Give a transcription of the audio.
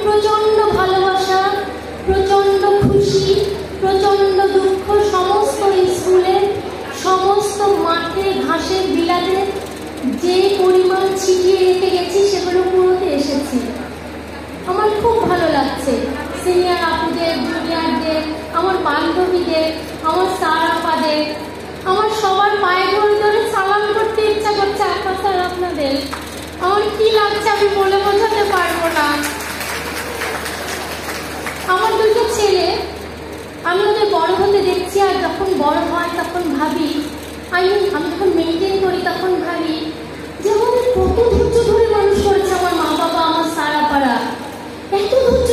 প্রচন্ড ভালোবাসা, প্রচন্ড খুশি, প্রচন্ড দুঃখ সমস্ত স্কুলে, সমস্ত মাঠে ঘাসের বিলাতে যে পরিমাণ ছিটিয়ে রেখে গেছি সেগুলো পুরোতে এসেছি। আমার খুব ভালো লাগছে। সিনিয়র আপুদের, জুনিয়রদের, আমার বান্ধবীদের, আমার স্যার আপাদের, আমার সবার পায়ে ধরে ধরে সালাম করতে ইচ্ছা করছে। আপা স্যার আপনাদের আমার কি লাগছে আমি বলে বোঝাতে পারবো না। আমার দুটো ছেলে, আমি ওদের বড় হতে দেখছি, আর যখন বড় হয় তখন ভাবি, আমি যখন মেনটেন করি তখন ভাবি যে আমাদের কত ধৈর্য ধরে মানুষ করেছে আমার মা বাবা, আমার স্যার আপারা, এত ধৈর্য